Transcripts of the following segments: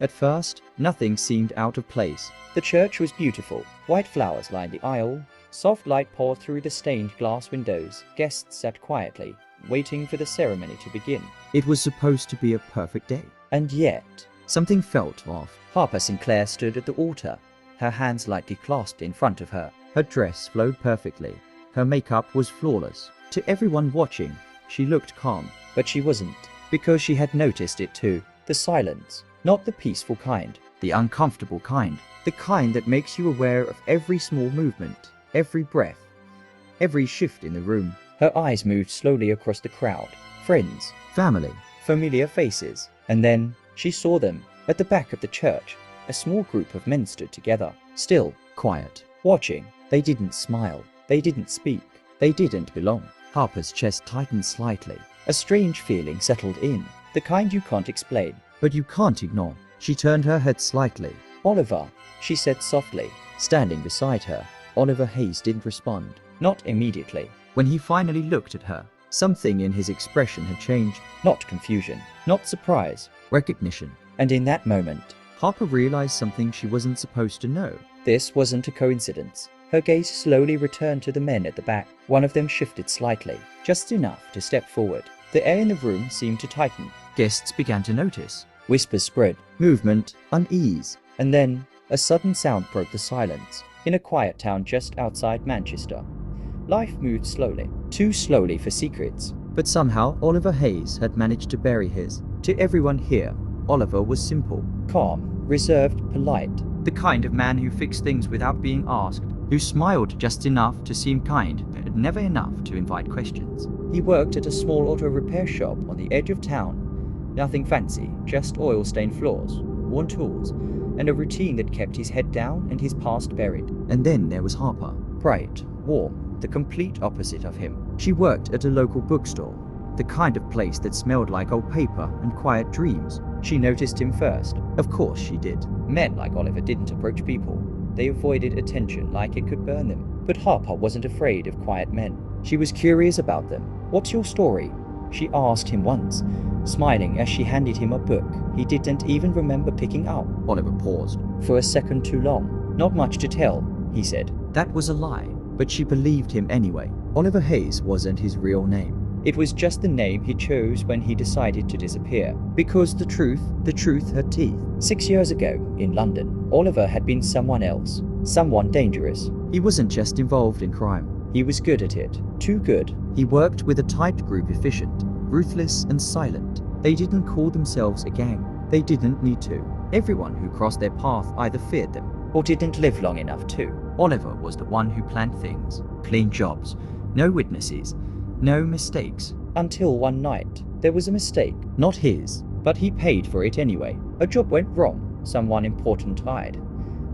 At first, nothing seemed out of place. The church was beautiful. White flowers lined the aisle. Soft light poured through the stained glass windows. Guests sat quietly, waiting for the ceremony to begin. It was supposed to be a perfect day. And yet, something felt off. Harper Sinclair stood at the altar, her hands lightly clasped in front of her. Her dress flowed perfectly. Her makeup was flawless. To everyone watching, she looked calm. But she wasn't, because she had noticed it too. The silence. Not the peaceful kind, the uncomfortable kind. The kind that makes you aware of every small movement, every breath, every shift in the room. Her eyes moved slowly across the crowd. Friends, family, familiar faces. And then she saw them at the back of the church. A small group of men stood together, still, quiet, watching. They didn't smile. They didn't speak. They didn't belong. Harper's chest tightened slightly. A strange feeling settled in, the kind you can't explain, but you can't ignore. She turned her head slightly. "Oliver," she said softly, standing beside her. Oliver Hayes didn't respond, not immediately. When he finally looked at her, something in his expression had changed. Not confusion, not surprise, recognition. And in that moment, Harper realized something she wasn't supposed to know. This wasn't a coincidence. Her gaze slowly returned to the men at the back. One of them shifted slightly, just enough to step forward. The air in the room seemed to tighten. Guests began to notice. Whispers spread, movement, unease. And then, a sudden sound broke the silence. In a quiet town just outside Manchester, life moved slowly. Too slowly for secrets. But somehow, Oliver Hayes had managed to bury his. To everyone here, Oliver was simple, calm, reserved, polite. The kind of man who fixed things without being asked, who smiled just enough to seem kind, but never enough to invite questions. He worked at a small auto repair shop on the edge of town. Nothing fancy, just oil-stained floors, worn tools, and a routine that kept his head down and his past buried. And then there was Harper. Bright, warm, the complete opposite of him. She worked at a local bookstore, the kind of place that smelled like old paper and quiet dreams. She noticed him first. Of course she did. Men like Oliver didn't approach people. They avoided attention like it could burn them. But Harper wasn't afraid of quiet men. She was curious about them. "What's your story?" she asked him once, smiling as she handed him a book he didn't even remember picking up. Oliver paused. For a second too long. "Not much to tell," he said. That was a lie, but she believed him anyway. Oliver Hayes wasn't his real name. It was just the name he chose when he decided to disappear. Because the truth had teeth. 6 years ago, in London, Oliver had been someone else. Someone dangerous. He wasn't just involved in crime. He was good at it. Too good. He worked with a tight group, efficient, ruthless and silent. They didn't call themselves a gang. They didn't need to. Everyone who crossed their path either feared them or didn't live long enough to. Oliver was the one who planned things. Clean jobs. No witnesses. No mistakes. Until one night, there was a mistake. Not his. But he paid for it anyway. A job went wrong. Someone important died.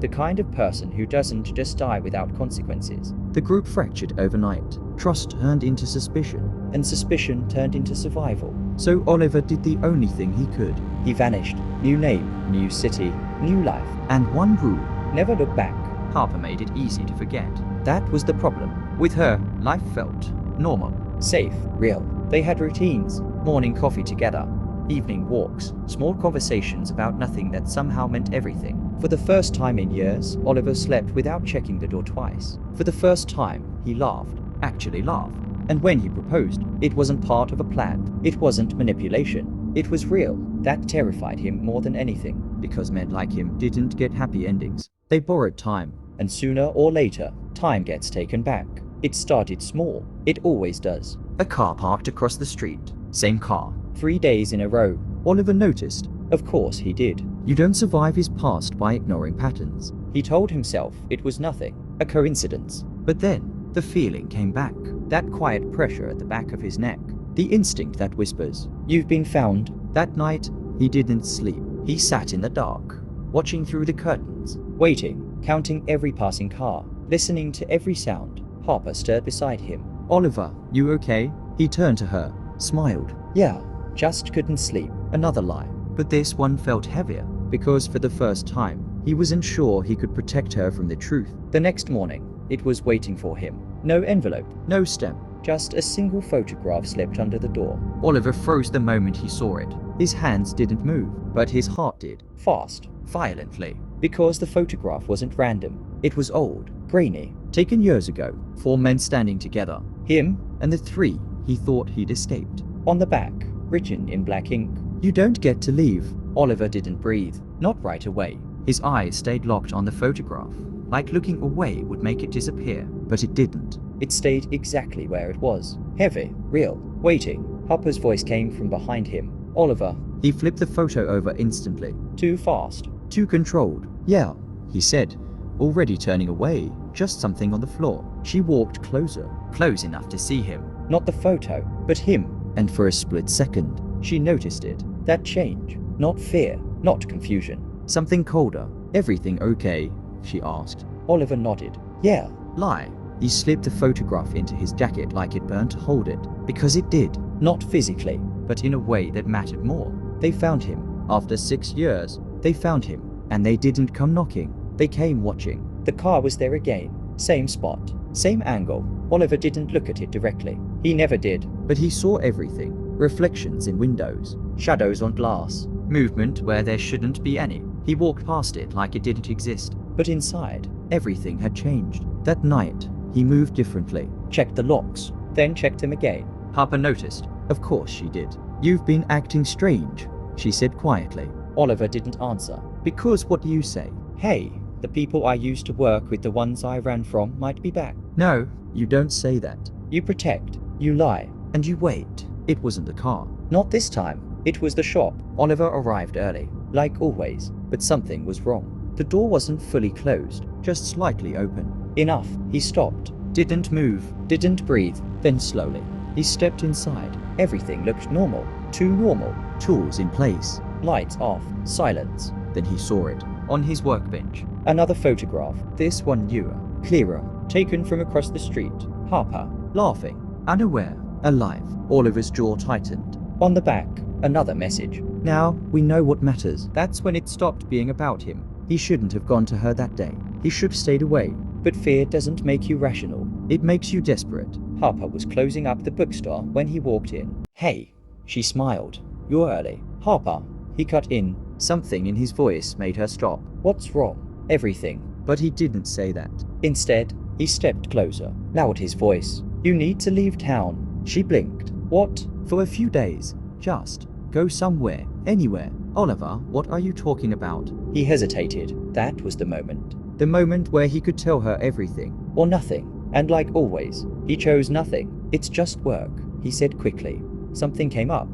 The kind of person who doesn't just die without consequences. The group fractured overnight. Trust turned into suspicion. And suspicion turned into survival. So Oliver did the only thing he could. He vanished. New name, new city, new life. And one rule: never look back. Harper made it easy to forget. That was the problem. With her, life felt normal. Safe, real. They had routines, morning coffee together, evening walks, small conversations about nothing that somehow meant everything. For the first time in years, Oliver slept without checking the door twice. For the first time, he laughed, actually laughed. And when he proposed, it wasn't part of a plan. It wasn't manipulation. It was real. That terrified him more than anything, because men like him didn't get happy endings. They borrowed time, and sooner or later, time gets taken back. It started small. It always does. A car parked across the street. Same car. 3 days in a row. Oliver noticed. Of course he did. You don't survive his past by ignoring patterns. He told himself it was nothing. A coincidence. But then, the feeling came back. That quiet pressure at the back of his neck. The instinct that whispers, "You've been found." That night, he didn't sleep. He sat in the dark, watching through the curtains, waiting, counting every passing car, listening to every sound. Harper stirred beside him. "Oliver, you okay?" He turned to her, smiled. "Yeah, just couldn't sleep." Another lie. But this one felt heavier, because for the first time, he wasn't sure he could protect her from the truth. The next morning, it was waiting for him. No envelope, no stamp, Just a single photograph slipped under the door. Oliver froze the moment he saw it. His hands didn't move, but his heart did. Fast, violently. Because the photograph wasn't random. It was old, grainy, taken years ago. 4 men standing together. Him and the 3 he thought he'd escaped. On the back, written in black ink, "You don't get to leave." Oliver didn't breathe. Not right away. His eyes stayed locked on the photograph, like looking away would make it disappear. But it didn't. It stayed exactly where it was. Heavy, real, waiting. Harper's voice came from behind him. "Oliver." He flipped the photo over instantly. "Too fast. Too controlled." "Yeah," he said, already turning away. Just something on the floor. She walked closer, close enough to see him. Not the photo, but him. And for a split second, she noticed it. That change. Not fear, not confusion. Something colder. "Everything okay?" she asked. Oliver nodded. "Yeah." Lie. He slipped the photograph into his jacket like it burned to hold it. Because it did. Not physically, but in a way that mattered more. They found him. After 6 years, they found him. And they didn't come knocking. They came watching. The car was there again. Same spot. Same angle. Oliver didn't look at it directly. He never did. But he saw everything. Reflections in windows. Shadows on glass. Movement where there shouldn't be any. He walked past it like it didn't exist. But inside, everything had changed. That night, he moved differently. Checked the locks. Then checked them again. Harper noticed. Of course she did. "You've been acting strange," she said quietly. Oliver didn't answer. "Because what do you say?" "Hey, the people I used to work with, the ones I ran from, might be back." "No, you don't say that." "You protect. You lie. And you wait." It wasn't the car. Not this time. It was the shop. Oliver arrived early, like always, but something was wrong. The door wasn't fully closed, just slightly open. Enough. He stopped. Didn't move. Didn't breathe. Then slowly, he stepped inside. Everything looked normal. Too normal. Tools in place. Lights off. Silence. Then he saw it. On his workbench. Another photograph. This one newer. Clearer. Taken from across the street. Harper. Laughing. Unaware. Alive. Oliver's jaw tightened. On the back, another message. "Now we know what matters." That's when it stopped being about him. He shouldn't have gone to her that day. He should have stayed away. But fear doesn't make you rational. It makes you desperate. Harper was closing up the bookstore when he walked in. "Hey." She smiled. "You're early." "Harper." He cut in. Something in his voice made her stop. "What's wrong?" "Everything." But he didn't say that. Instead, he stepped closer, lowered his voice. "You need to leave town." She blinked. "What?" "For a few days. Just go somewhere. Anywhere." "Oliver, what are you talking about?" He hesitated. That was the moment. The moment where he could tell her everything. Or nothing. And like always, he chose nothing. "It's just work," he said quickly. "Something came up.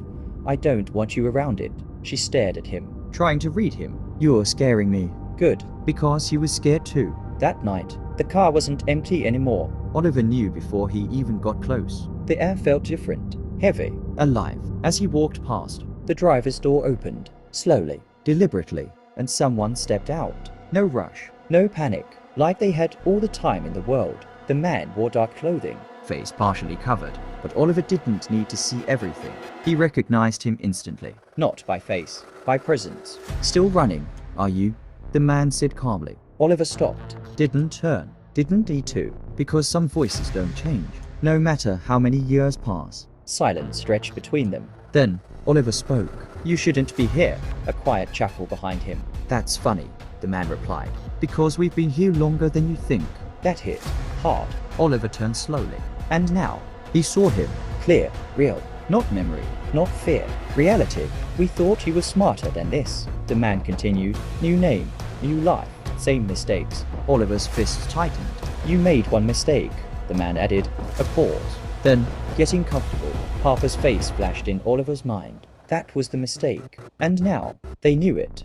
I don't want you around it." She stared at him, trying to read him. "You're scaring me." "Good." Because he was scared too. That night, the car wasn't empty anymore. Oliver knew before he even got close. The air felt different. Heavy. Alive. As he walked past, the driver's door opened. Slowly. Deliberately. And someone stepped out. No rush. No panic. Like they had all the time in the world. The man wore dark clothing. Face partially covered. But Oliver didn't need to see everything. He recognized him instantly. Not by face. By presence. "Still running, are you?" the man said calmly. Oliver stopped. Didn't turn. Didn't he too? Because some voices don't change. No matter how many years pass. Silence stretched between them. Then, Oliver spoke. "You shouldn't be here." A quiet chuckle behind him. "That's funny," the man replied. "Because we've been here longer than you think." That hit. Hard. Oliver turned slowly. And now, he saw him. Clear. Real. Not memory. Not fear. Reality. "We thought you were smarter than this," the man continued. "New name. New life. Same mistakes." Oliver's fists tightened. "You made one mistake," the man added. A pause. Then, getting comfortable, Harper's face flashed in Oliver's mind. That was the mistake. And now, they knew it.